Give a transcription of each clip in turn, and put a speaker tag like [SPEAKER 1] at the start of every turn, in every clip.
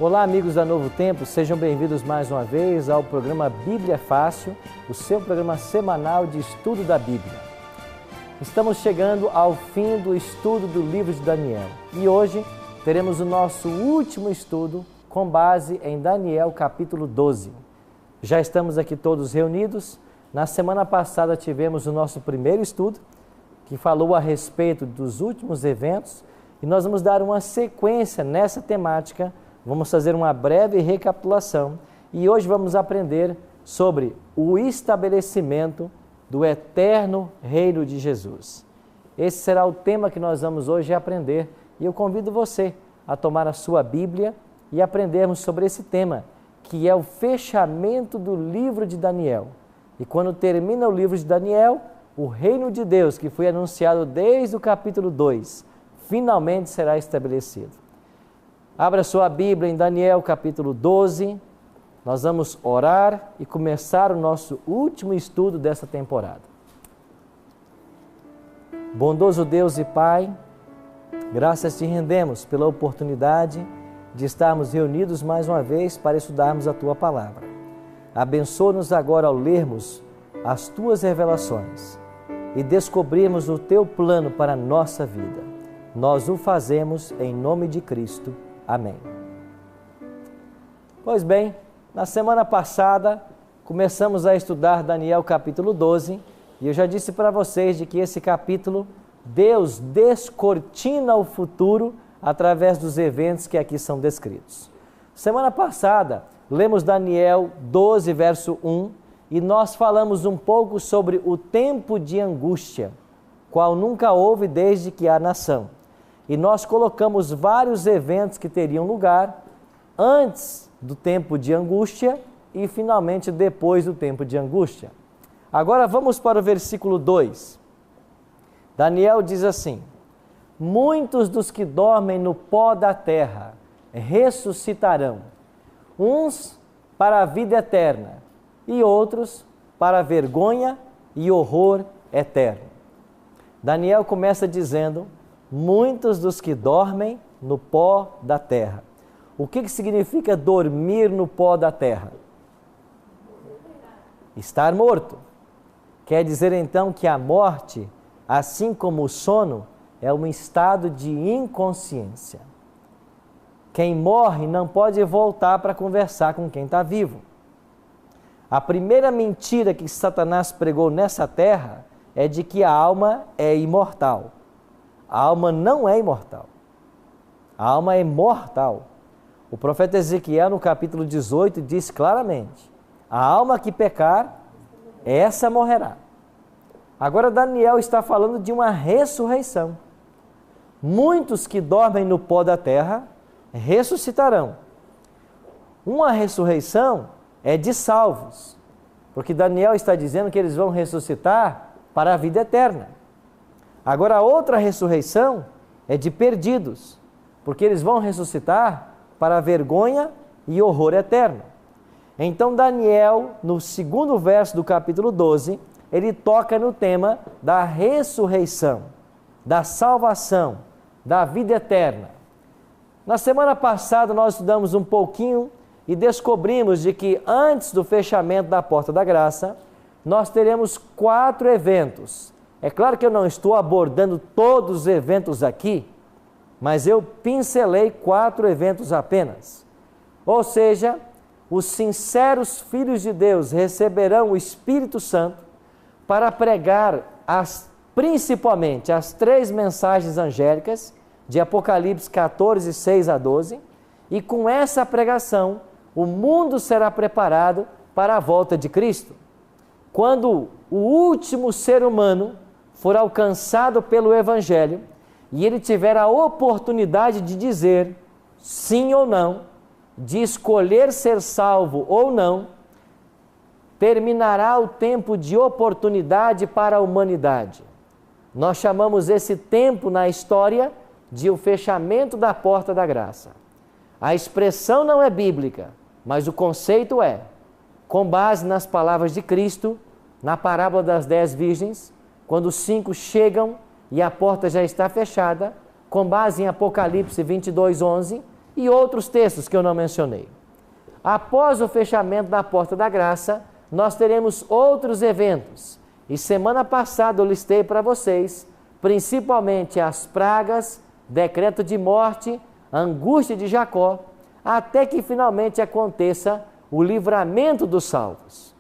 [SPEAKER 1] Olá, amigos da Novo Tempo, sejam bem-vindos mais uma vez ao programa Bíblia Fácil, o seu programa semanal de estudo da Bíblia. Estamos chegando ao fim do estudo do livro de Daniel e hoje teremos o nosso último estudo com base em Daniel capítulo 12. Já estamos aqui todos reunidos. Na semana passada tivemos o nosso primeiro estudo, que falou a respeito dos últimos eventos, e nós vamos dar uma sequência nessa temática. Vamos fazer uma breve recapitulação e hoje vamos aprender sobre o estabelecimento do eterno reino de Jesus. Esse será o tema que nós vamos hoje aprender e eu convido você a tomar a sua Bíblia e aprendermos sobre esse tema, que é o fechamento do livro de Daniel. E quando termina o livro de Daniel, o reino de Deus, que foi anunciado desde o capítulo 2, finalmente será estabelecido. Abra sua Bíblia em Daniel capítulo 12, nós vamos orar e começar o nosso último estudo dessa temporada. Bondoso Deus e Pai, graças te rendemos pela oportunidade de estarmos reunidos mais uma vez para estudarmos a Tua Palavra. Abençoa-nos agora ao lermos as Tuas revelações e descobrirmos o Teu plano para a nossa vida. Nós o fazemos em nome de Cristo. Amém. Pois bem, na semana passada começamos a estudar Daniel capítulo 12 e eu já disse para vocês de que esse capítulo Deus descortina o futuro através dos eventos que aqui são descritos. Semana passada lemos Daniel 12 verso 1 e nós falamos um pouco sobre o tempo de angústia, qual nunca houve desde que há nação. E nós colocamos vários eventos que teriam lugar antes do tempo de angústia e finalmente depois do tempo de angústia. Agora vamos para o versículo 2. Daniel diz assim: muitos dos que dormem no pó da terra ressuscitarão, uns para a vida eterna e outros para a vergonha e horror eterno. Daniel começa dizendo: muitos dos que dormem no pó da terra. O que significa dormir no pó da terra? Estar morto. Quer dizer então que a morte, assim como o sono, é um estado de inconsciência. Quem morre não pode voltar para conversar com quem está vivo. A primeira mentira que Satanás pregou nessa terra é de que a alma é imortal. A alma não é imortal. A alma é mortal. O profeta Ezequiel, no capítulo 18, diz claramente: a alma que pecar, essa morrerá. Agora Daniel está falando de uma ressurreição. Muitos que dormem no pó da terra ressuscitarão. Uma ressurreição é de salvos, porque Daniel está dizendo que eles vão ressuscitar para a vida eterna. Agora, a outra ressurreição é de perdidos, porque eles vão ressuscitar para a vergonha e horror eterno. Então, Daniel, no segundo verso do capítulo 12, ele toca no tema da ressurreição, da salvação, da vida eterna. Na semana passada, nós estudamos um pouquinho e descobrimos de que antes do fechamento da porta da graça, nós teremos 4 eventos. É claro que eu não estou abordando todos os eventos aqui, mas eu pincelei 4 eventos apenas. Ou seja, os sinceros filhos de Deus receberão o Espírito Santo para pregar principalmente as 3 mensagens angélicas de Apocalipse 14, 6 a 12, e com essa pregação o mundo será preparado para a volta de Cristo. Quando o último ser humano for alcançado pelo Evangelho e ele tiver a oportunidade de dizer sim ou não, de escolher ser salvo ou não, terminará o tempo de oportunidade para a humanidade. Nós chamamos esse tempo na história de o fechamento da porta da graça. A expressão não é bíblica, mas o conceito é, com base nas palavras de Cristo, na parábola das 10 virgens, quando os 5 chegam e a porta já está fechada, com base em Apocalipse 22, 11, e outros textos que eu não mencionei. Após o fechamento da porta da graça, nós teremos outros eventos. E semana passada eu listei para vocês, principalmente as pragas, decreto de morte, angústia de Jacó, até que finalmente aconteça o livramento dos salvos.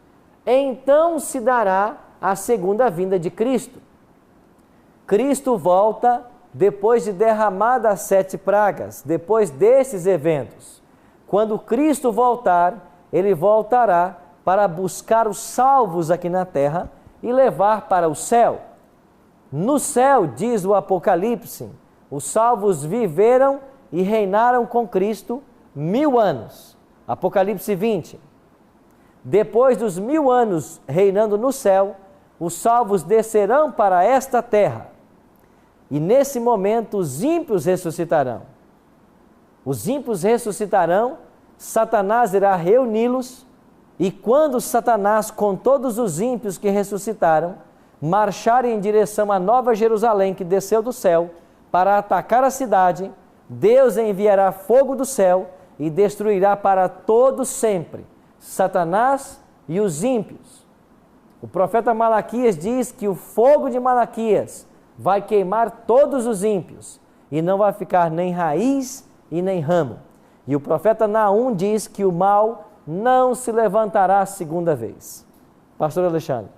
[SPEAKER 1] Então se dará a segunda vinda de Cristo. Cristo volta depois de derramadas as 7 pragas, depois desses eventos. Quando Cristo voltar, Ele voltará para buscar os salvos aqui na terra e levar para o céu. No céu, diz o Apocalipse, os salvos viveram e reinaram com Cristo 1000 anos. Apocalipse 20. Depois dos 1000 anos reinando no céu, os salvos descerão para esta terra. E nesse momento os ímpios ressuscitarão. Os ímpios ressuscitarão, Satanás irá reuni-los, e quando Satanás, com todos os ímpios que ressuscitaram, marcharem em direção à Nova Jerusalém que desceu do céu, para atacar a cidade, Deus enviará fogo do céu e destruirá para todos sempre Satanás e os ímpios. O profeta Malaquias diz que o fogo de Malaquias vai queimar todos os ímpios e não vai ficar nem raiz e nem ramo. E o profeta Naum diz que o mal não se levantará a segunda vez. Pastor Alexandre.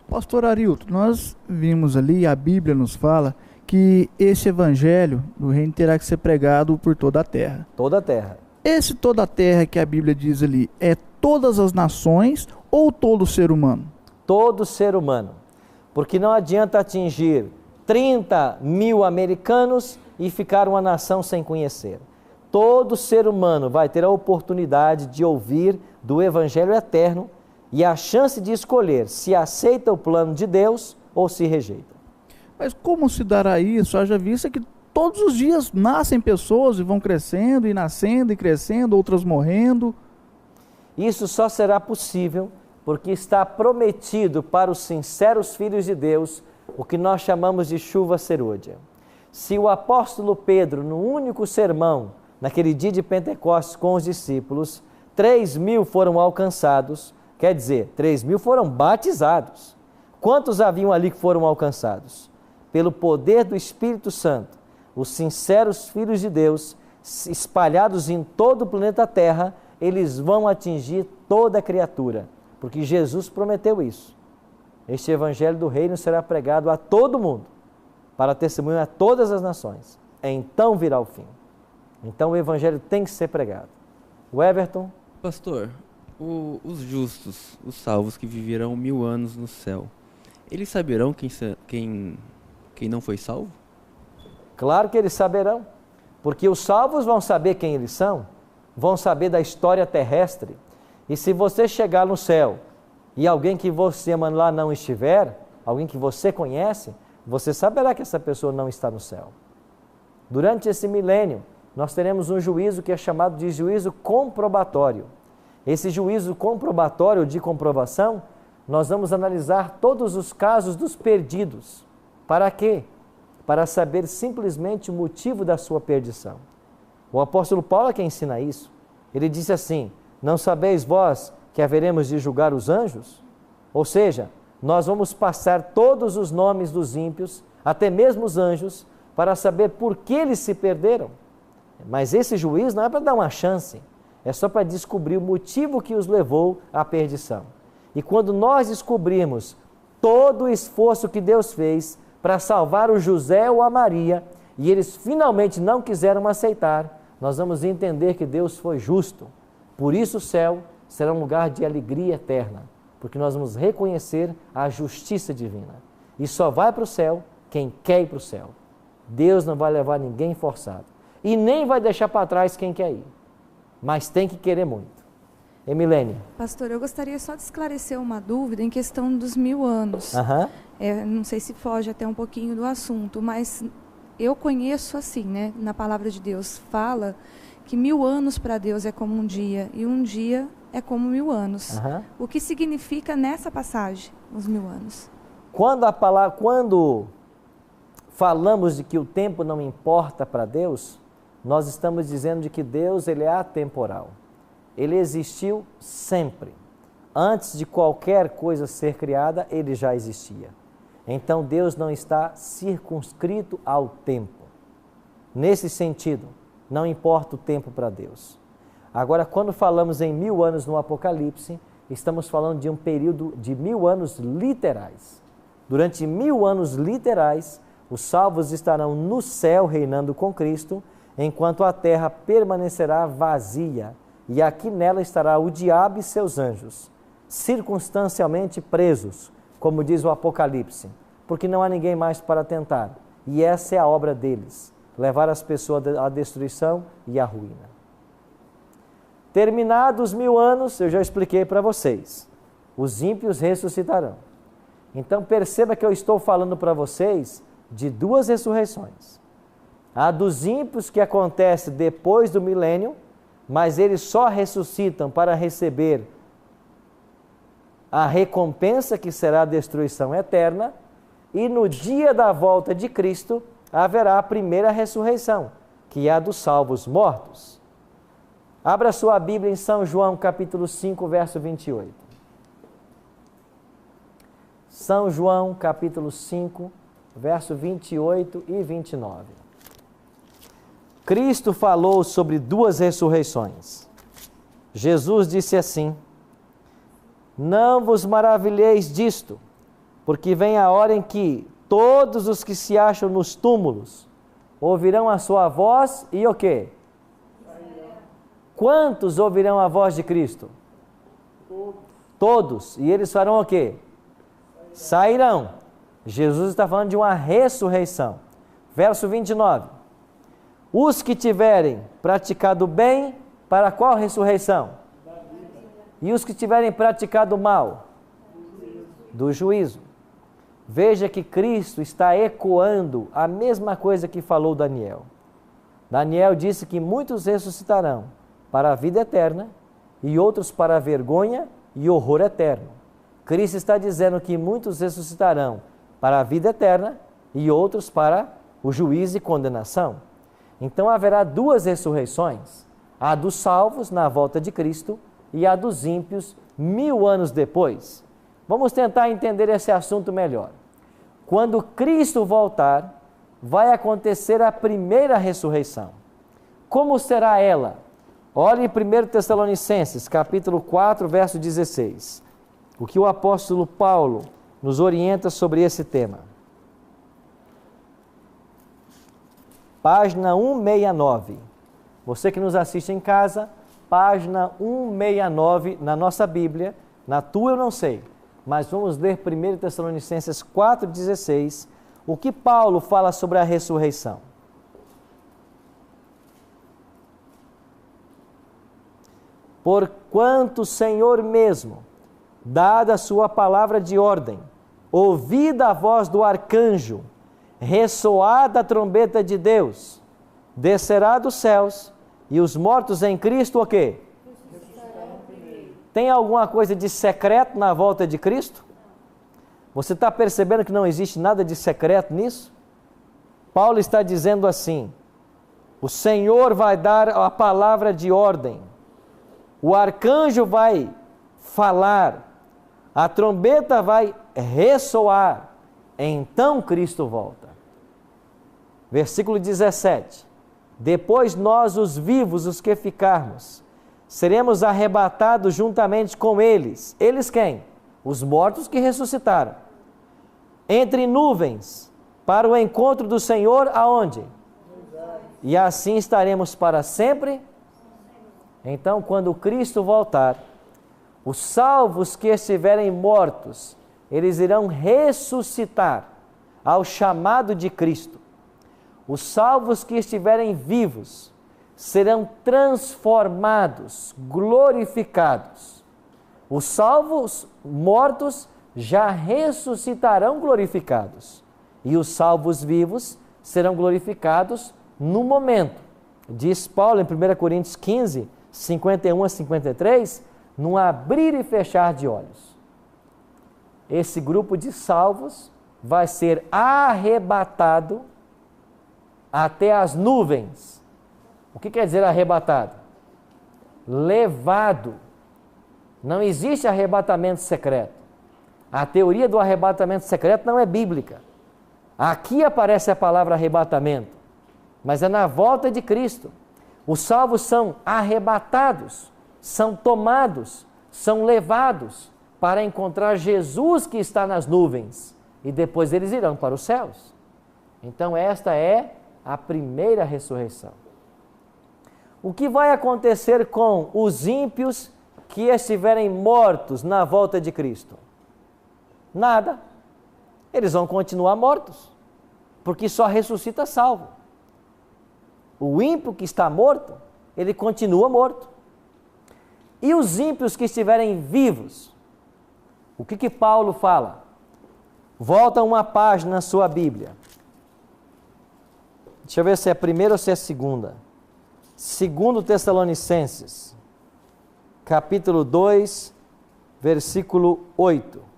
[SPEAKER 2] Pastor Arilton, nós vimos ali, a Bíblia nos fala que esse evangelho do reino terá que ser pregado por toda a terra.
[SPEAKER 1] Toda a terra.
[SPEAKER 2] Esse toda a terra que a Bíblia diz ali, é todas as nações ou todo ser humano?
[SPEAKER 1] Todo ser humano. Porque não adianta atingir 30 mil americanos e ficar uma nação sem conhecer. Todo ser humano vai ter a oportunidade de ouvir do Evangelho eterno e a chance de escolher se aceita o plano de Deus ou se rejeita.
[SPEAKER 2] Mas como se dará isso? Haja vista que todos os dias nascem pessoas e vão crescendo e nascendo e crescendo, outras morrendo.
[SPEAKER 1] Isso só será possível porque está prometido para os sinceros filhos de Deus o que nós chamamos de chuva serôdia. Se o apóstolo Pedro, no único sermão, naquele dia de Pentecostes com os discípulos, 3.000 foram alcançados, quer dizer, 3.000 foram batizados. Quantos haviam ali que foram alcançados? Pelo poder do Espírito Santo, os sinceros filhos de Deus, espalhados em todo o planeta Terra, eles vão atingir toda a criatura, porque Jesus prometeu isso. Este evangelho do reino será pregado a todo mundo, para testemunho a todas as nações. Então virá o fim. Então o evangelho tem que ser pregado. O Everton?
[SPEAKER 3] Pastor, os justos, os salvos que viverão 1000 anos no céu, eles saberão quem não foi salvo?
[SPEAKER 1] Claro que eles saberão, porque os salvos vão saber quem eles são, vão saber da história terrestre. E se você chegar no céu e alguém que você ama lá não estiver, alguém que você conhece, você saberá que essa pessoa não está no céu. Durante esse milênio, nós teremos um juízo que é chamado de juízo comprobatório. Esse juízo comprobatório de comprovação, nós vamos analisar todos os casos dos perdidos. Para quê? Para saber simplesmente o motivo da sua perdição. O apóstolo Paulo é quem ensina isso. Ele disse assim: não sabeis vós que haveremos de julgar os anjos? Ou seja, nós vamos passar todos os nomes dos ímpios, até mesmo os anjos, para saber por que eles se perderam. Mas esse juízo não é para dar uma chance, é só para descobrir o motivo que os levou à perdição. E quando nós descobrirmos todo o esforço que Deus fez para salvar o José ou a Maria, e eles finalmente não quiseram aceitar, nós vamos entender que Deus foi justo. Por isso o céu será um lugar de alegria eterna, porque nós vamos reconhecer a justiça divina. E só vai para o céu quem quer ir para o céu. Deus não vai levar ninguém forçado. E nem vai deixar para trás quem quer ir. Mas tem que querer muito. Emilene.
[SPEAKER 4] Pastor, eu gostaria só de esclarecer uma dúvida em questão dos 1000 anos. Não sei se foge até um pouquinho do assunto, mas eu conheço assim, né? Na palavra de Deus fala que 1000 anos para Deus é como um dia, e um dia é como 1000 anos. O que significa nessa passagem, os 1000 anos?
[SPEAKER 1] Quando falamos de que o tempo não importa para Deus, nós estamos dizendo de que Deus ele é atemporal. Ele existiu sempre. Antes de qualquer coisa ser criada, ele já existia. Então Deus não está circunscrito ao tempo. Nesse sentido, não importa o tempo para Deus. Agora, quando falamos em 1000 anos no Apocalipse, estamos falando de um período de 1000 anos literais. Durante 1000 anos literais, os salvos estarão no céu reinando com Cristo, enquanto a terra permanecerá vazia, e aqui nela estará o diabo e seus anjos, circunstancialmente presos, como diz o Apocalipse, porque não há ninguém mais para tentar, e essa é a obra deles, levar as pessoas à destruição e à ruína. Terminados 1000 anos, eu já expliquei para vocês, os ímpios ressuscitarão. Então perceba que eu estou falando para vocês de 2 ressurreições. A dos ímpios que acontece depois do milênio, mas eles só ressuscitam para receber a recompensa que será a destruição eterna, e no dia da volta de Cristo haverá a primeira ressurreição, que é a dos salvos mortos. Abra sua Bíblia em São João capítulo 5, verso 28. São João capítulo 5, verso 28 e 29. Cristo falou sobre 2 ressurreições. Jesus disse assim: não vos maravilheis disto, porque vem a hora em que todos os que se acham nos túmulos ouvirão a sua voz e o quê? Quantos ouvirão a voz de Cristo? Todos. E eles farão o quê? Sairão. Jesus está falando de uma ressurreição. Verso 29. Os que tiverem praticado bem, para qual ressurreição? E os que tiverem praticado mal? Do juízo. Veja que Cristo está ecoando a mesma coisa que falou Daniel. Daniel disse que muitos ressuscitarão para a vida eterna e outros para a vergonha e horror eterno. Cristo está dizendo que muitos ressuscitarão para a vida eterna e outros para o juízo e condenação. Então haverá 2 ressurreições, a dos salvos na volta de Cristo e a dos ímpios 1000 anos depois. Vamos tentar entender esse assunto melhor. Quando Cristo voltar, vai acontecer a primeira ressurreição. Como será ela? Olhe em 1 Tessalonicenses, capítulo 4, verso 16. O que o apóstolo Paulo nos orienta sobre esse tema. Página 169. Você que nos assiste em casa, página 169 na nossa Bíblia. Na tua eu não sei, mas vamos ler 1 Tessalonicenses 4,16, o que Paulo fala sobre a ressurreição. Porquanto o Senhor mesmo, dada a sua palavra de ordem, ouvida a voz do arcanjo, ressoada a trombeta de Deus, descerá dos céus, e os mortos em Cristo o quê? Tem alguma coisa de secreto na volta de Cristo? Você está percebendo que não existe nada de secreto nisso? Paulo está dizendo assim: o Senhor vai dar a palavra de ordem, o arcanjo vai falar, a trombeta vai ressoar, então Cristo volta. Versículo 17: depois nós, os vivos, os que ficarmos, seremos arrebatados juntamente com eles. Eles quem? Os mortos que ressuscitaram. Entre nuvens, para o encontro do Senhor, aonde? E assim estaremos para sempre. Então, quando Cristo voltar, os salvos que estiverem mortos, eles irão ressuscitar ao chamado de Cristo. Os salvos que estiverem vivos serão transformados, glorificados. Os salvos mortos já ressuscitarão glorificados. E os salvos vivos serão glorificados no momento. Diz Paulo em 1 Coríntios 15, 51 a 53, num abrir e fechar de olhos. Esse grupo de salvos vai ser arrebatado até as nuvens, O que quer dizer arrebatado? Levado. Não existe arrebatamento secreto. A teoria do arrebatamento secreto não é bíblica. Aqui aparece a palavra arrebatamento, mas é na volta de Cristo. Os salvos são arrebatados, são tomados, são levados para encontrar Jesus que está nas nuvens, e depois eles irão para os céus. Então esta é a primeira ressurreição. O que vai acontecer com os ímpios que estiverem mortos na volta de Cristo? Nada. Eles vão continuar mortos, porque só ressuscita salvo. O ímpio que está morto, ele continua morto. E os ímpios que estiverem vivos? O que Paulo fala? Volta uma página na sua Bíblia. Deixa eu ver se é a primeira ou se é a segunda. 2 Tessalonicenses, capítulo 2, versículo 8.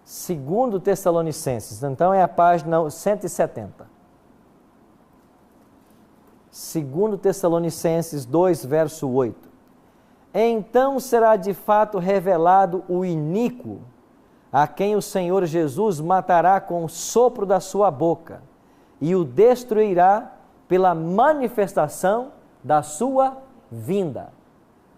[SPEAKER 1] 2 Tessalonicenses, então é a página 170. 2 Tessalonicenses 2, verso 8. Então será de fato revelado o iníquo, a quem o Senhor Jesus matará com o sopro da sua boca, e o destruirá pela manifestação da sua vinda.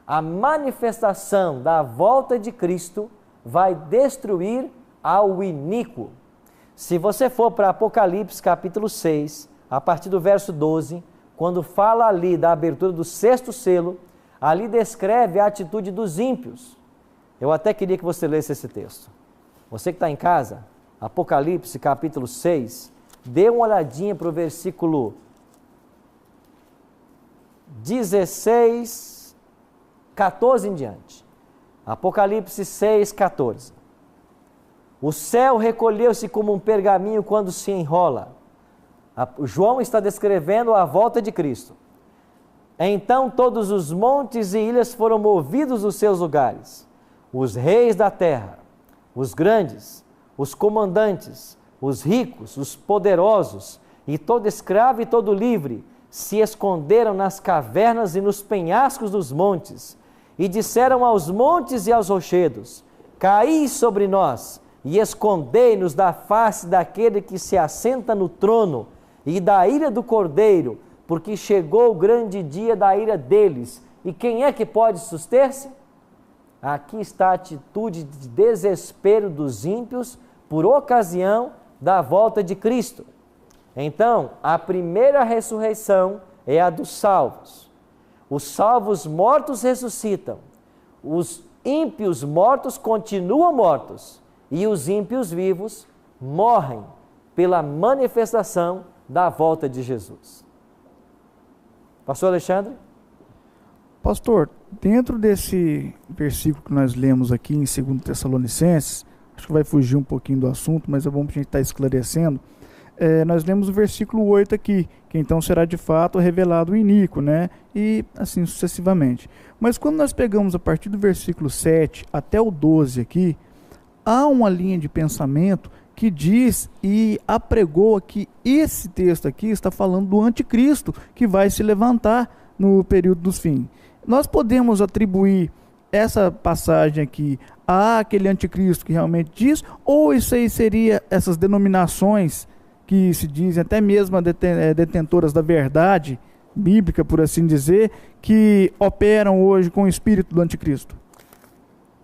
[SPEAKER 1] A manifestação da volta de Cristo vai destruir ao iníquo. Se você for para Apocalipse capítulo 6, a partir do verso 12, quando fala ali da abertura do 6º selo, ali descreve a atitude dos ímpios. Eu até queria que você lesse esse texto. Você que está em casa, Apocalipse capítulo 6, dê uma olhadinha para o versículo 16, 14 em diante. Apocalipse 6, 14. O céu recolheu-se como um pergaminho quando se enrola. João está descrevendo a volta de Cristo. Então todos os montes e ilhas foram movidos dos seus lugares. Os reis da terra, os grandes, os comandantes, os ricos, os poderosos, e todo escravo e todo livre, se esconderam nas cavernas e nos penhascos dos montes, e disseram aos montes e aos rochedos: caí sobre nós, e escondei-nos da face daquele que se assenta no trono, e da ira do Cordeiro, porque chegou o grande dia da ira deles. E quem é que pode suster-se? Aqui está a atitude de desespero dos ímpios por ocasião da volta de Cristo. Então, a primeira ressurreição é a dos salvos. Os salvos mortos ressuscitam, os ímpios mortos continuam mortos, e os ímpios vivos morrem pela manifestação da volta de Jesus. Pastor Alexandre?
[SPEAKER 2] Pastor, dentro desse versículo que nós lemos aqui em 2 Tessalonicenses, acho que vai fugir um pouquinho do assunto, mas é bom para a gente estar esclarecendo. Nós lemos o versículo 8 aqui, que então será de fato revelado o iníquo, né? E assim sucessivamente. Mas quando nós pegamos a partir do versículo 7 até o 12 aqui, há uma linha de pensamento que diz e apregou que esse texto aqui está falando do anticristo que vai se levantar no período dos fins. Nós podemos atribuir essa passagem aqui àquele anticristo que realmente diz, ou isso aí seria essas denominações que se dizem até mesmo detentoras da verdade bíblica, por assim dizer, que operam hoje com o espírito do anticristo?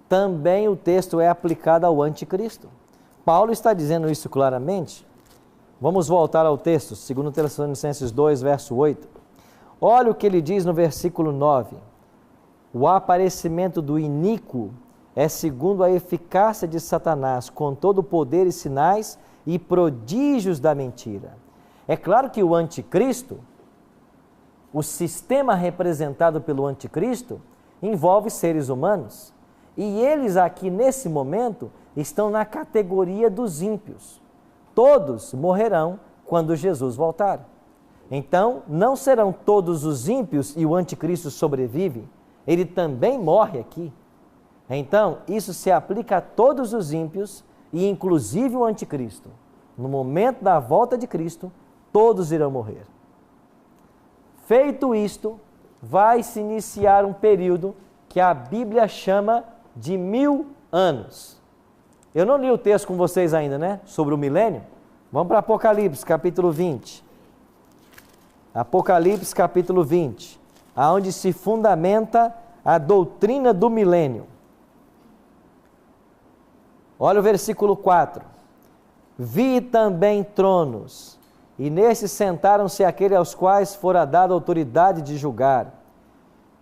[SPEAKER 1] Também o texto é aplicado ao anticristo. Paulo está dizendo isso claramente. Vamos voltar ao texto, 2 Tessalonicenses 2, verso 8. Olha o que ele diz no versículo 9. O aparecimento do iníquo é segundo a eficácia de Satanás, com todo o poder e sinais e prodígios da mentira. É claro que o anticristo, o sistema representado pelo anticristo, envolve seres humanos. E eles aqui nesse momento estão na categoria dos ímpios. Todos morrerão quando Jesus voltar. Então, não serão todos os ímpios e o anticristo sobrevive, ele também morre aqui. Então, isso se aplica a todos os ímpios e inclusive o anticristo. No momento da volta de Cristo, todos irão morrer. Feito isto, vai se iniciar um período que a Bíblia chama de 1000 anos. Eu não li o texto com vocês ainda, né? Sobre o milênio. Vamos para Apocalipse, capítulo 20. Apocalipse, capítulo 20, aonde se fundamenta a doutrina do milênio. Olha o versículo 4. Vi também tronos, e nesses sentaram-se aqueles aos quais fora dada autoridade de julgar.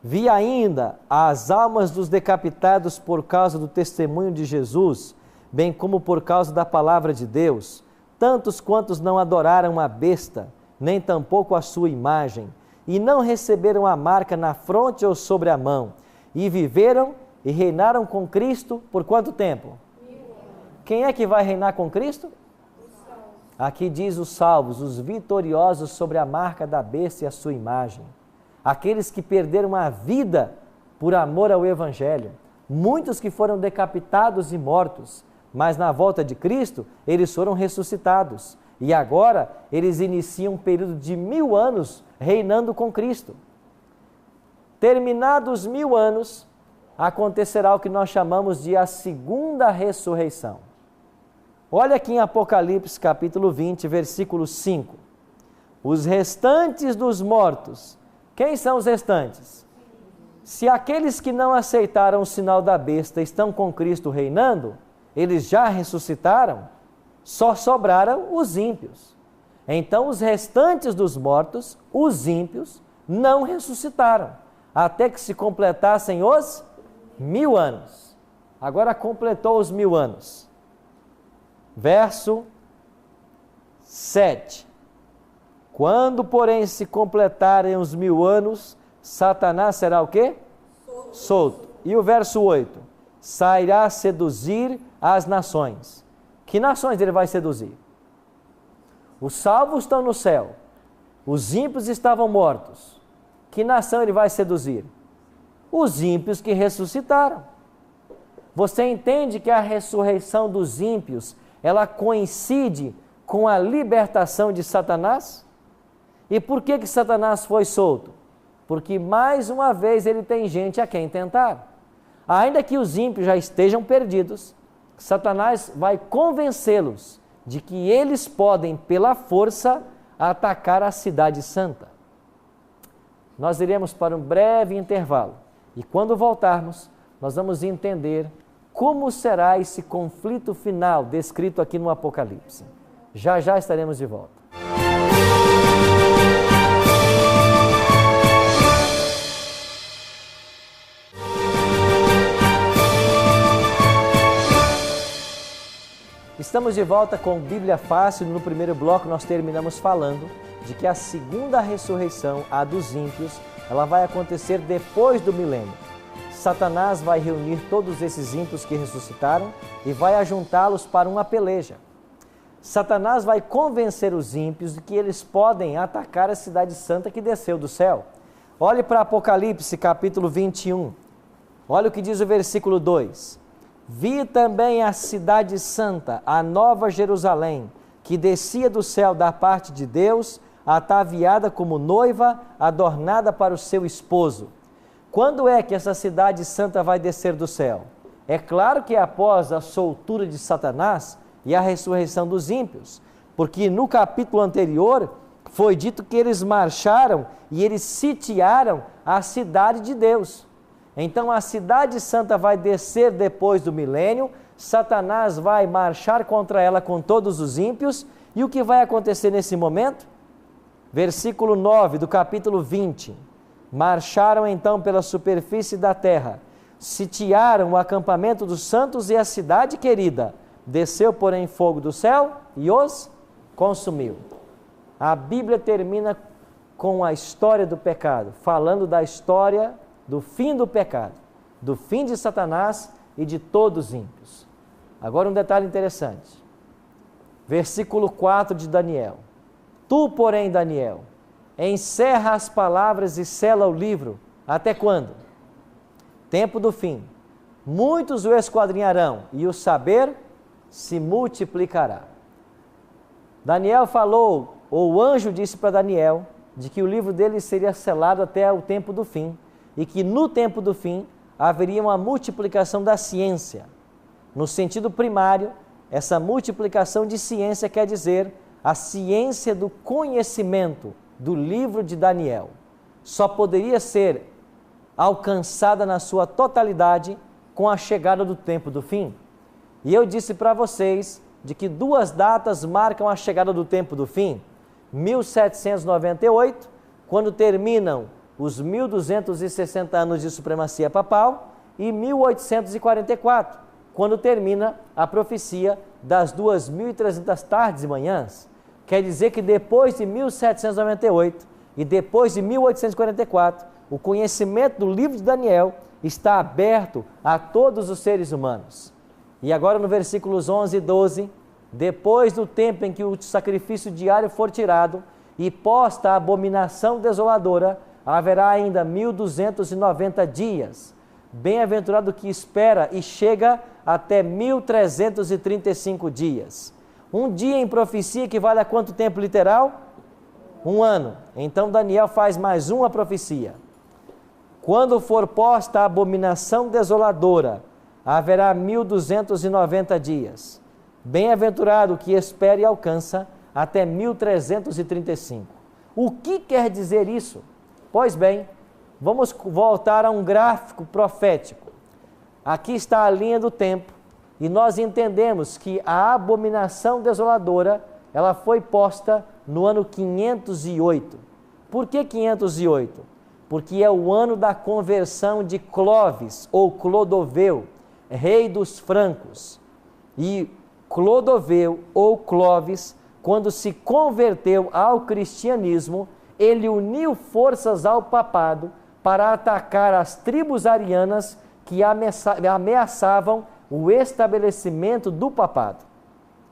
[SPEAKER 1] Vi ainda as almas dos decapitados por causa do testemunho de Jesus, bem como por causa da palavra de Deus, tantos quantos não adoraram a besta, nem tampouco a sua imagem, e não receberam a marca na fronte ou sobre a mão, e viveram e reinaram com Cristo por quanto tempo? Quem é que vai reinar com Cristo? Aqui diz os salvos, os vitoriosos sobre a marca da besta e a sua imagem. Aqueles que perderam a vida por amor ao Evangelho. Muitos que foram decapitados e mortos, mas na volta de Cristo, eles foram ressuscitados. E agora, eles iniciam um período de 1000 anos reinando com Cristo. Terminados 1000 anos, acontecerá o que nós chamamos de a segunda ressurreição. Olha aqui em Apocalipse capítulo 20, versículo 5. Os restantes dos mortos. Quem são os restantes? Se aqueles que não aceitaram o sinal da besta estão com Cristo reinando, eles já ressuscitaram, só sobraram os ímpios. Então os restantes dos mortos, os ímpios, não ressuscitaram, até que se completassem os 1000 anos. Agora completou os 1000 anos. Verso 7. Quando, porém, se completarem os 1000 anos, Satanás será o quê? Solto. E o verso 8. Sairá seduzir as nações. Que nações ele vai seduzir? Os salvos estão no céu. Os ímpios estavam mortos. Que nação ele vai seduzir? Os ímpios que ressuscitaram. Você entende que a ressurreição dos ímpios, ela coincide com a libertação de Satanás? E por que Satanás foi solto? Porque mais uma vez ele tem gente a quem tentar. Ainda que os ímpios já estejam perdidos, Satanás vai convencê-los de que eles podem, pela força, atacar a cidade santa. Nós iremos para um breve intervalo e quando voltarmos, nós vamos entender como será esse conflito final descrito aqui no Apocalipse. Já já estaremos de volta. Estamos de volta com Bíblia Fácil. No primeiro bloco nós terminamos falando de que a segunda ressurreição, a dos ímpios, ela vai acontecer depois do milênio. Satanás vai reunir todos esses ímpios que ressuscitaram e vai ajuntá-los para uma peleja. Satanás vai convencer os ímpios de que eles podem atacar a cidade santa que desceu do céu. Olhe para Apocalipse capítulo 21. Olha o que diz o versículo 2. Vi também a cidade santa, a nova Jerusalém, que descia do céu da parte de Deus, ataviada como noiva, adornada para o seu esposo. Quando é que essa cidade santa vai descer do céu? É claro que é após a soltura de Satanás e a ressurreição dos ímpios, porque no capítulo anterior foi dito que eles marcharam e eles sitiaram a cidade de Deus. Então a cidade santa vai descer depois do milênio, Satanás vai marchar contra ela com todos os ímpios, e o que vai acontecer nesse momento? Versículo 9 do capítulo 20. Marcharam então pela superfície da terra, sitiaram o acampamento dos santos e a cidade querida, desceu porém fogo do céu e os consumiu. A Bíblia termina com a história do pecado, falando da história do fim do pecado, do fim de Satanás e de todos os ímpios. Agora um detalhe interessante. Versículo 4 de Daniel. Tu, porém, Daniel, encerra as palavras e sela o livro. Até quando? Tempo do fim. Muitos o esquadrinharão e o saber se multiplicará. Daniel falou, ou o anjo disse para Daniel, de que o livro dele seria selado até o tempo do fim, e que no tempo do fim haveria uma multiplicação da ciência. No sentido primário, essa multiplicação de ciência quer dizer a ciência do conhecimento do livro de Daniel. Só poderia ser alcançada na sua totalidade com a chegada do tempo do fim. E eu disse para vocês de que duas datas marcam a chegada do tempo do fim. 1798, quando terminam os 1.260 anos de supremacia papal, e 1844, quando termina a profecia das 2.300 tardes e manhãs. Quer dizer que depois de 1798 e depois de 1844, o conhecimento do livro de Daniel está aberto a todos os seres humanos. E agora no versículos 11 e 12, depois do tempo em que o sacrifício diário for tirado e posta a abominação desoladora, haverá ainda 1.290 dias. Bem-aventurado que espera e chega até 1.335 dias. Um dia em profecia equivale a quanto tempo literal? 1 ano. Então Daniel faz mais uma profecia. Quando for posta a abominação desoladora, haverá 1.290 dias. Bem-aventurado que espera e alcança até 1.335. O que quer dizer isso? Pois bem, vamos voltar a um gráfico profético. Aqui está a linha do tempo e nós entendemos que a abominação desoladora, ela foi posta no ano 508. Por que 508? Porque é o ano da conversão de Clovis ou Clodoveu, rei dos francos. E Clodoveu ou Clovis, quando se converteu ao cristianismo, ele uniu forças ao papado para atacar as tribos arianas que ameaçavam o estabelecimento do papado.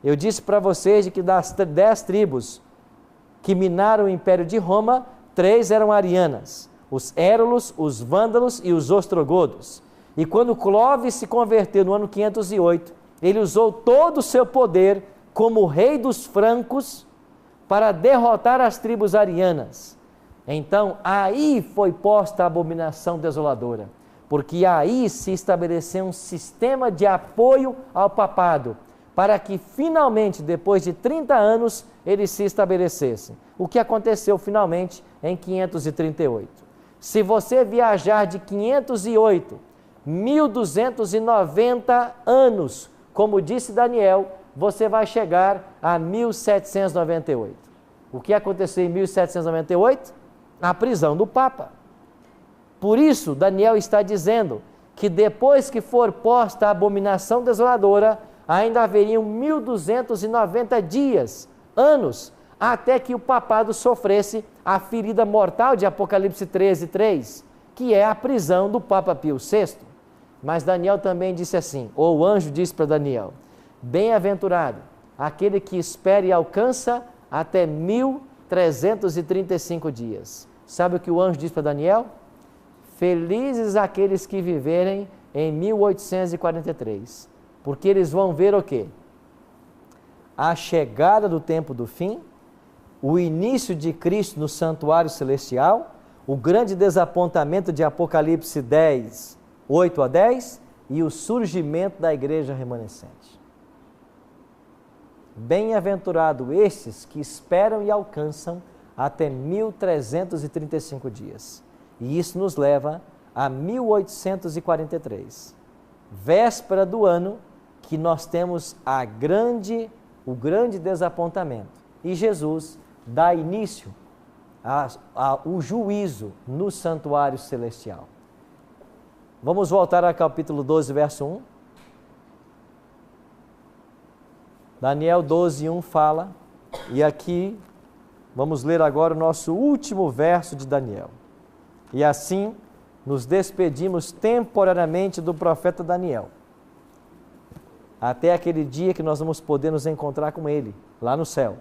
[SPEAKER 1] Eu disse para vocês que das 10 tribos que minaram o Império de Roma, 3 eram arianas: os Érulos, os Vândalos e os Ostrogodos. E quando Clovis se converteu no ano 508, ele usou todo o seu poder como rei dos francos para derrotar as tribos arianas. Então, aí foi posta a abominação desoladora, porque aí se estabeleceu um sistema de apoio ao papado, para que finalmente, depois de 30 anos, ele se estabelecesse. O que aconteceu finalmente em 538. Se você viajar de 508, 1.290 anos, como disse Daniel, você vai chegar a 1798. O que aconteceu em 1798? A prisão do Papa. Por isso, Daniel está dizendo que depois que for posta a abominação desoladora, ainda haveriam 1.290 dias, anos, até que o papado sofresse a ferida mortal de Apocalipse 13:3, que é a prisão do Papa Pio VI. Mas Daniel também disse assim, ou o anjo disse para Daniel: bem-aventurado aquele que espera e alcança até 1.335 dias. Sabe o que o anjo disse para Daniel? Felizes aqueles que viverem em 1843, porque eles vão ver o quê? A chegada do tempo do fim, o início de Cristo no santuário celestial, o grande desapontamento de Apocalipse 10, 8 a 10 e o surgimento da igreja remanescente. Bem-aventurado estes que esperam e alcançam até 1.335 dias. E isso nos leva a 1843, véspera do ano que nós temos o grande desapontamento. E Jesus dá início ao juízo no santuário celestial. Vamos voltar ao capítulo 12, verso 1. Daniel 12, 1 fala, e aqui vamos ler agora o nosso último verso de Daniel. E assim nos despedimos temporariamente do profeta Daniel, até aquele dia que nós vamos poder nos encontrar com ele, lá no céu.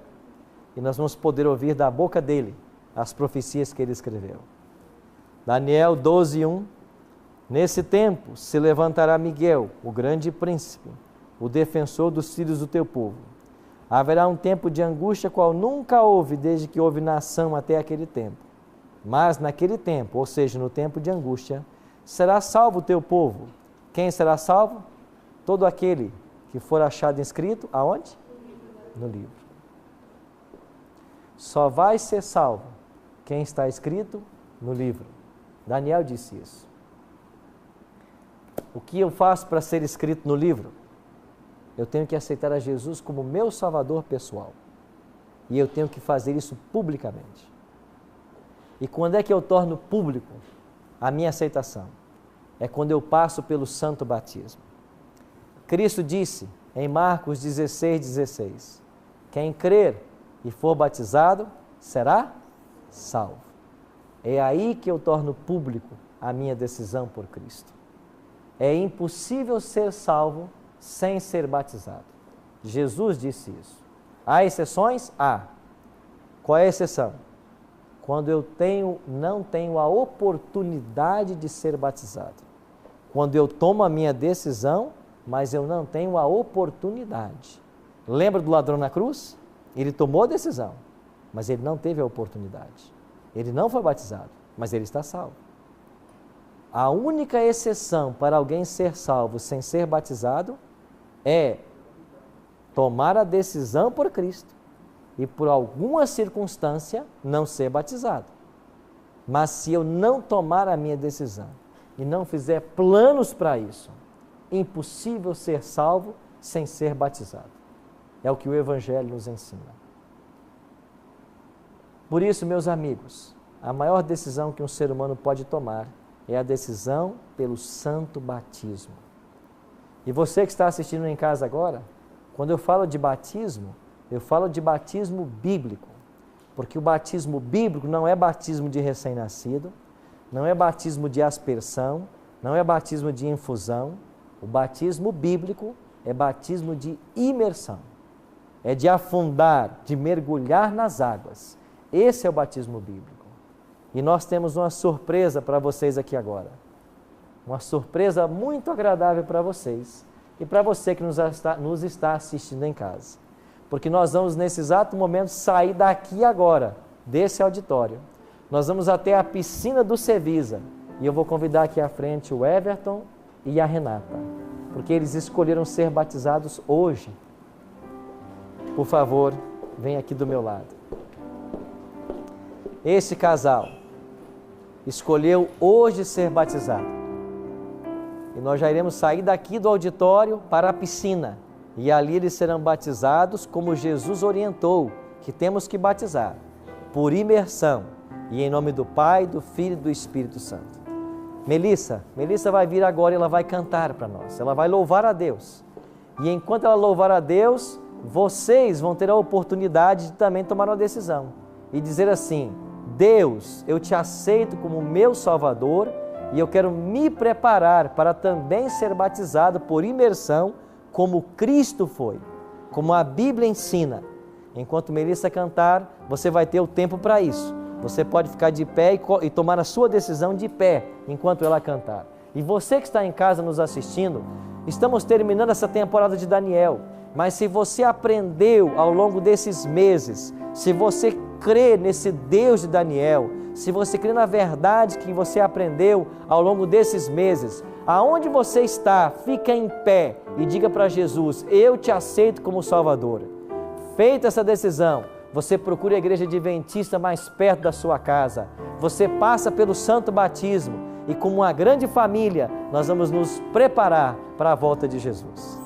[SPEAKER 1] E nós vamos poder ouvir da boca dele as profecias que ele escreveu. Daniel 12, 1. Nesse tempo se levantará Miguel, o grande príncipe, o defensor dos filhos do teu povo. Haverá um tempo de angústia qual nunca houve desde que houve nação até aquele tempo. Mas naquele tempo, ou seja, no tempo de angústia, será salvo o teu povo. Quem será salvo? Todo aquele que for achado inscrito, aonde? No livro. Só vai ser salvo quem está escrito no livro. Daniel disse isso. O que eu faço para ser escrito no livro? Eu tenho que aceitar a Jesus como meu Salvador pessoal. E eu tenho que fazer isso publicamente. E quando é que eu torno público a minha aceitação? É quando eu passo pelo santo batismo. Cristo disse em Marcos 16:16, quem crer e for batizado será salvo. É aí que eu torno público a minha decisão por Cristo. É impossível ser salvo sem ser batizado. Jesus disse isso. Há exceções? Há. Qual é a exceção? Quando eu não tenho a oportunidade de ser batizado. Quando eu tomo a minha decisão, mas eu não tenho a oportunidade. Lembra do ladrão na cruz? Ele tomou a decisão, mas ele não teve a oportunidade. Ele não foi batizado, mas ele está salvo. A única exceção para alguém ser salvo sem ser batizado é tomar a decisão por Cristo e por alguma circunstância não ser batizado. Mas se eu não tomar a minha decisão e não fizer planos para isso, impossível ser salvo sem ser batizado. É o que o Evangelho nos ensina. Por isso, meus amigos, a maior decisão que um ser humano pode tomar é a decisão pelo santo batismo. E você que está assistindo em casa agora, quando eu falo de batismo, eu falo de batismo bíblico, porque o batismo bíblico não é batismo de recém-nascido, não é batismo de aspersão, não é batismo de infusão. O batismo bíblico é batismo de imersão, é de afundar, de mergulhar nas águas. Esse é o batismo bíblico. E nós temos uma surpresa para vocês aqui agora. Uma surpresa muito agradável para vocês e para você que nos está assistindo em casa. Porque nós vamos, nesse exato momento, sair daqui agora, desse auditório. Nós vamos até a piscina do Cevisa. E eu vou convidar aqui à frente o Everton e a Renata, porque eles escolheram ser batizados hoje. Por favor, vem aqui do meu lado. Esse casal escolheu hoje ser batizado. E nós já iremos sair daqui do auditório para a piscina. E ali eles serão batizados como Jesus orientou, que temos que batizar, por imersão. E em nome do Pai, do Filho e do Espírito Santo. Melissa vai vir agora e ela vai cantar para nós. Ela vai louvar a Deus. E enquanto ela louvar a Deus, vocês vão ter a oportunidade de também tomar uma decisão. E dizer assim, Deus, eu te aceito como meu Salvador e eu quero me preparar para também ser batizado por imersão como Cristo foi, como a Bíblia ensina. Enquanto Melissa cantar, você vai ter o tempo para isso. Você pode ficar de pé e tomar a sua decisão de pé enquanto ela cantar. E você que está em casa nos assistindo, estamos terminando essa temporada de Daniel, mas se você aprendeu ao longo desses meses, se você crê nesse Deus de Daniel, se você crê na verdade que você aprendeu ao longo desses meses, aonde você está, fica em pé e diga para Jesus, eu te aceito como Salvador. Feita essa decisão, você procura a igreja adventista mais perto da sua casa, você passa pelo santo batismo e como uma grande família, nós vamos nos preparar para a volta de Jesus.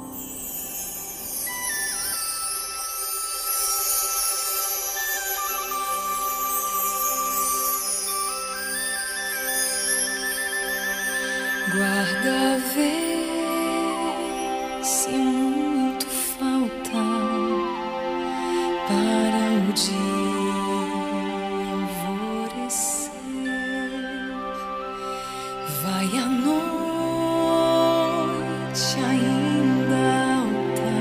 [SPEAKER 5] Guarda, vê se muito falta para o dia alvorecer. Vai a noite ainda alta,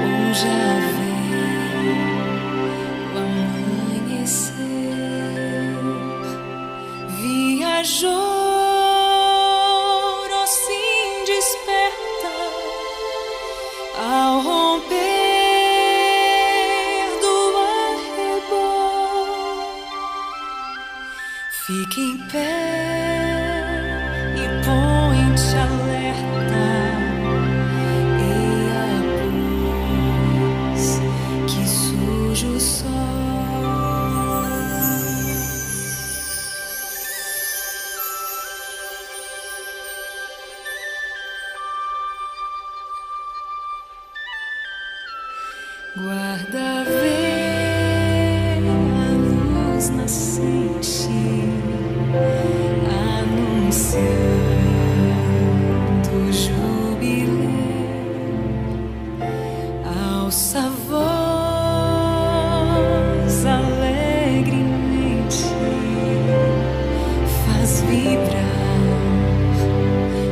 [SPEAKER 5] ou já veio o amanhecer. Viajou ao romper Fique em pé e põe-te alerta. Eia, pois, que surge o sol. Guarda, vê a luz nascente, anunciando o jubileu. Alça a voz alegremente, faz vibrar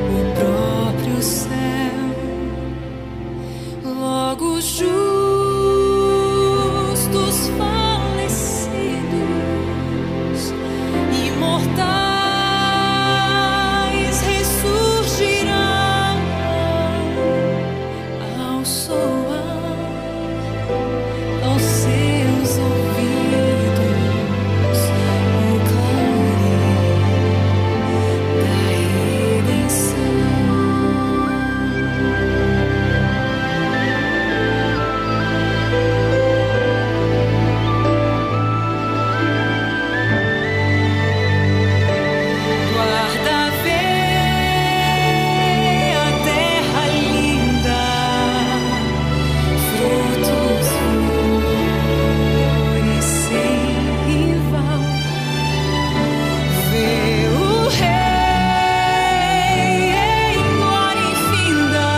[SPEAKER 5] o próprio céu. Logo os justos falecidos, imortais, ressurgirão ao soar aos seus ouvidos o clarim da redenção. Guarda, vê a terra linda, frutos, flores sem rival. Vê o Rei em glória infinda.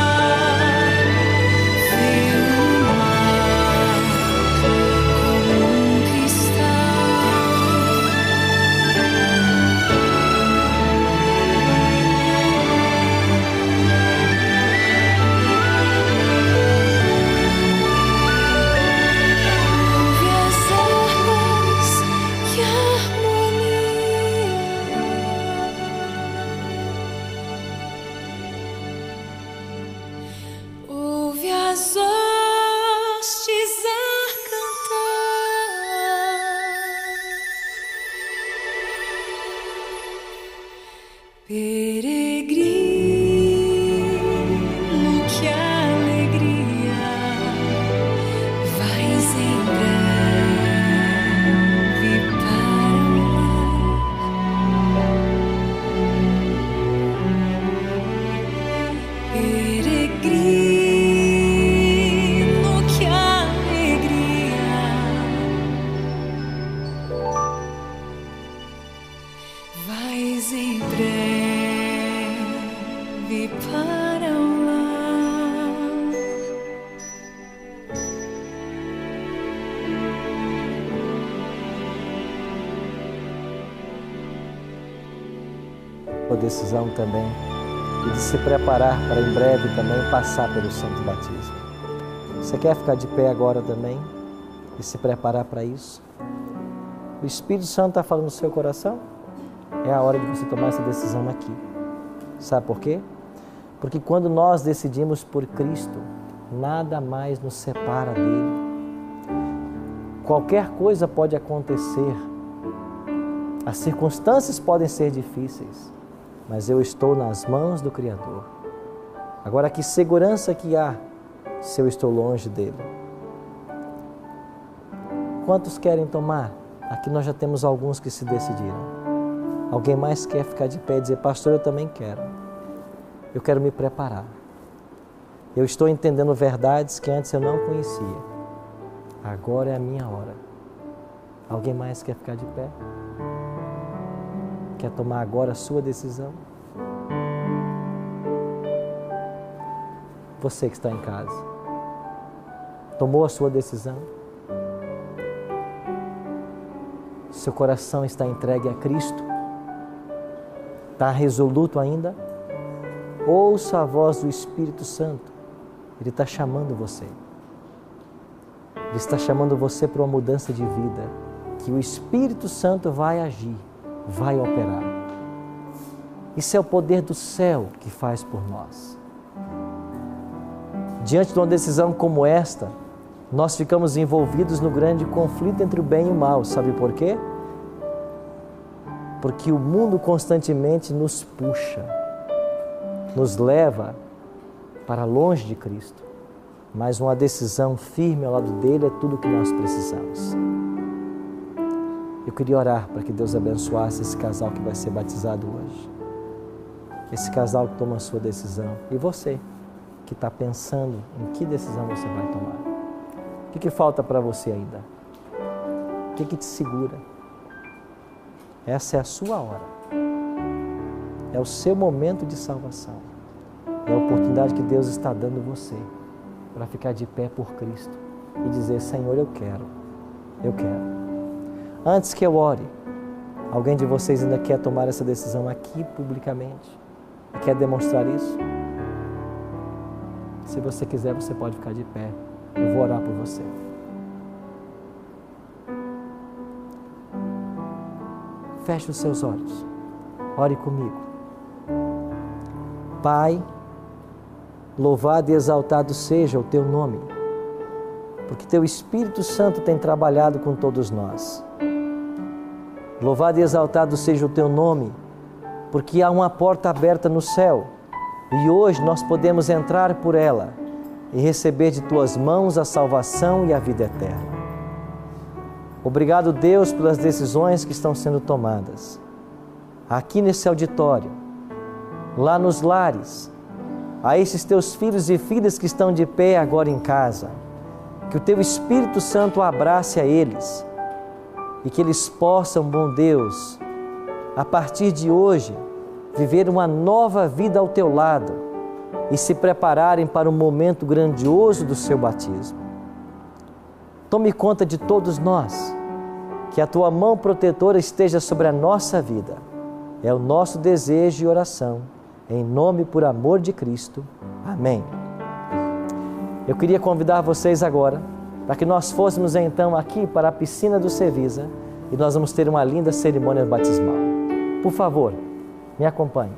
[SPEAKER 5] Vê o mar como um cristal. Ouve as harpas e a harmonia. Ouve as hostes a cantar. Peregrino, que alegria, vais em breve para o lar. Peregrino, que alegria, vais em breve para o lar.
[SPEAKER 1] A decisão também e de se preparar para em breve também passar pelo Santo Batismo. Você quer ficar de pé agora também e se preparar para isso? O Espírito Santo está falando no seu coração? É a hora de você tomar essa decisão aqui. Sabe por quê? Porque quando nós decidimos por Cristo, nada mais nos separa dele. Qualquer coisa pode acontecer, as circunstâncias podem ser difíceis, mas eu estou nas mãos do Criador. Agora, que segurança que há se eu estou longe dele? Quantos querem tomar? Aqui nós já temos alguns que se decidiram. Alguém mais quer ficar de pé e dizer: pastor, eu também quero. Eu quero me preparar. Eu estou entendendo verdades que antes eu não conhecia. Agora é a minha hora. Alguém mais quer ficar de pé? Quer tomar agora a sua decisão? Você que está em casa, tomou a sua decisão? Seu coração está entregue a Cristo? Está resoluto ainda? Ouça a voz do Espírito Santo. Ele está chamando você. Ele está chamando você para uma mudança de vida, que o Espírito Santo vai agir, vai operar. Isso é o poder do céu que faz por nós. Diante de uma decisão como esta, nós ficamos envolvidos no grande conflito entre o bem e o mal. Sabe por quê? porque o mundo constantemente nos puxa, nos leva para longe de Cristo. Mas uma decisão firme ao lado dele é tudo o que nós precisamos. Eu queria orar para que Deus abençoasse esse casal que vai ser batizado hoje. Esse casal que toma a sua decisão. E você, que está pensando em que decisão você vai tomar. O que falta para você ainda? O que te segura? Essa é a sua hora. É o seu momento de salvação. É a oportunidade que Deus está dando a você para ficar de pé por Cristo e dizer: Senhor, eu quero. Antes que eu ore, alguém de vocês ainda quer tomar essa decisão aqui publicamente? E quer demonstrar isso? Se você quiser, você pode ficar de pé. Eu vou orar por você. Feche os seus olhos. Ore comigo. Pai, louvado e exaltado seja o Teu nome, porque Teu Espírito Santo tem trabalhado com todos nós. Louvado e exaltado seja o Teu nome, porque há uma porta aberta no céu e hoje nós podemos entrar por ela e receber de Tuas mãos a salvação e a vida eterna. Obrigado, Deus, pelas decisões que estão sendo tomadas aqui nesse auditório, lá nos lares, a esses Teus filhos e filhas que estão de pé agora em casa. Que o Teu Espírito Santo abrace a eles e que eles possam, bom Deus, a partir de hoje, viver uma nova vida ao Teu lado e se prepararem para o momento grandioso do seu batismo. Tome conta de todos nós, que a Tua mão protetora esteja sobre a nossa vida. É o nosso desejo e oração, em nome e por amor de Cristo. Amém. Eu queria convidar vocês agora para que nós fôssemos então aqui para a piscina do Cevisa e nós vamos ter uma linda cerimônia batismal. Por favor, me acompanhe.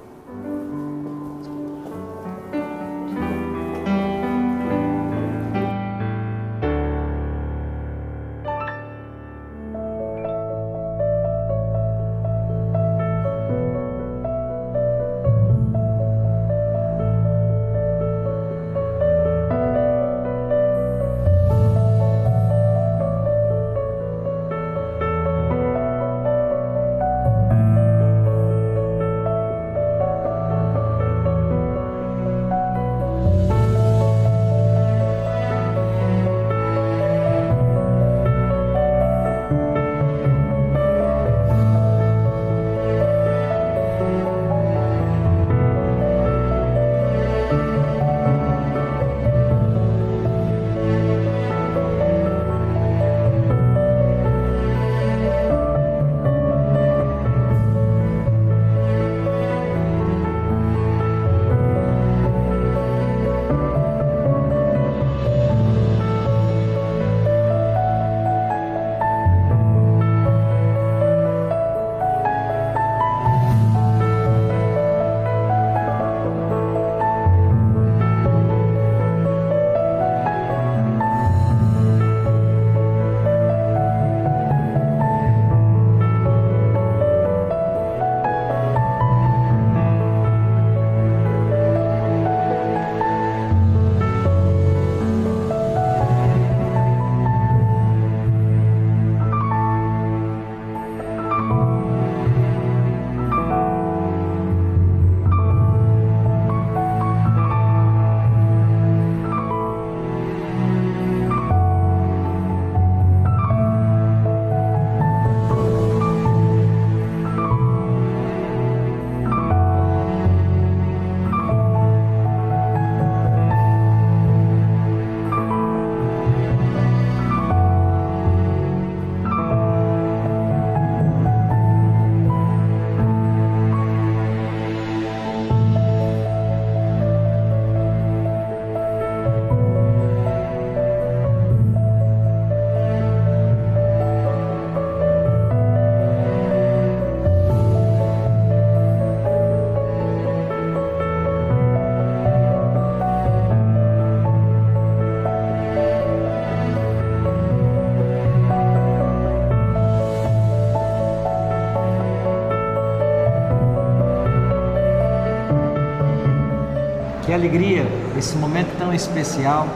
[SPEAKER 1] Que alegria esse momento tão especial.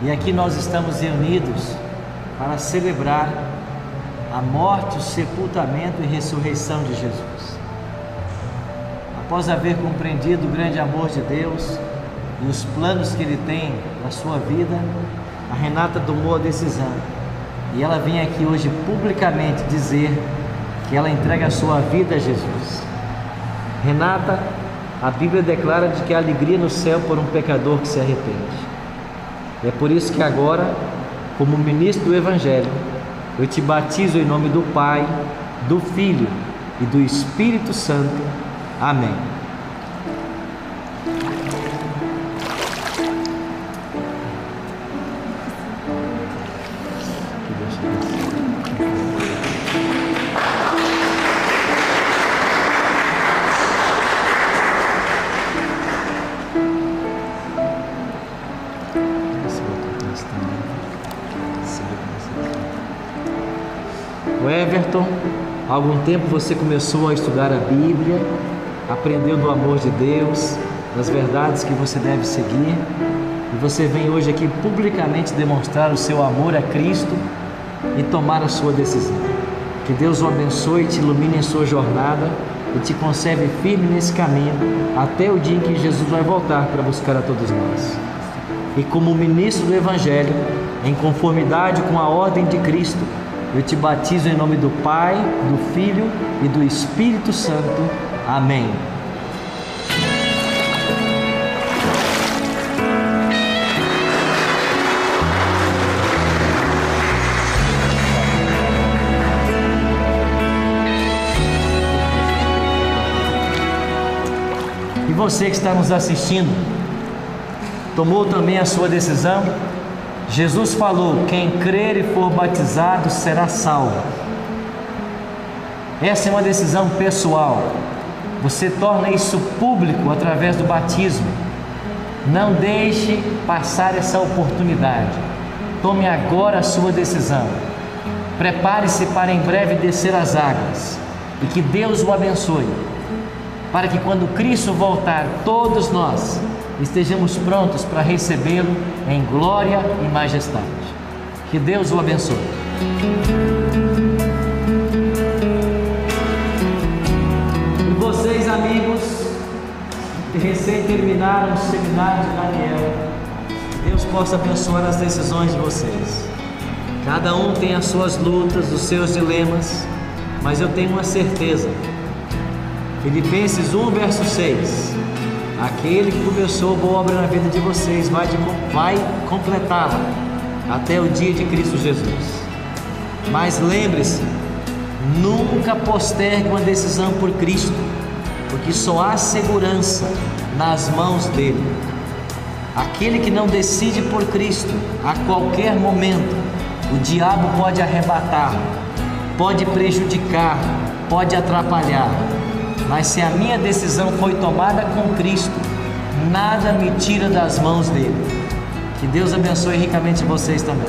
[SPEAKER 1] E aqui nós estamos reunidos para celebrar a morte, o sepultamento e ressurreição de Jesus. Após haver compreendido o grande amor de Deus e os planos que Ele tem na sua vida, a Renata tomou a decisão e ela vem aqui hoje publicamente dizer que ela entrega a sua vida a Jesus. Renata, a Bíblia declara de que há alegria no céu por um pecador que se arrepende. É por isso que agora, como ministro do Evangelho, eu te batizo em nome do Pai, do Filho e do Espírito Santo. Amém. O Everton, há algum tempo você começou a estudar a Bíblia, aprendeu do amor de Deus, das verdades que você deve seguir, e você vem hoje aqui publicamente demonstrar o seu amor a Cristo e tomar a sua decisão. Que Deus o abençoe e te ilumine em sua jornada e te conserve firme nesse caminho até o dia em que Jesus vai voltar para buscar a todos nós. E como ministro do Evangelho, em conformidade com a ordem de Cristo, eu te batizo em nome do Pai, do Filho e do Espírito Santo. Amém. E você que está nos assistindo, tomou também a sua decisão? Jesus falou: quem crer e for batizado será salvo. Essa é uma decisão pessoal. Você torna isso público através do batismo. Não deixe passar essa oportunidade. Tome agora a sua decisão. Prepare-se para em breve descer as águas. E que Deus o abençoe, para que quando Cristo voltar, todos nós estejamos prontos para recebê-lo em glória e majestade. Que Deus o abençoe. E vocês, amigos, que recém terminaram o seminário de Daniel, Deus possa abençoar as decisões de vocês. Cada um tem as suas lutas, os seus dilemas, mas eu tenho uma certeza. Filipenses 1, verso 6. Aquele que começou boa obra na vida de vocês vai completá-la até o dia de Cristo Jesus. Mas lembre-se, nunca postergue uma decisão por Cristo, porque só há segurança nas mãos dele. Aquele que não decide por Cristo, a qualquer momento, o diabo pode arrebatar, pode prejudicar, pode atrapalhar. Mas se a minha decisão foi tomada com Cristo, nada me tira das mãos dele. Que Deus abençoe ricamente vocês também.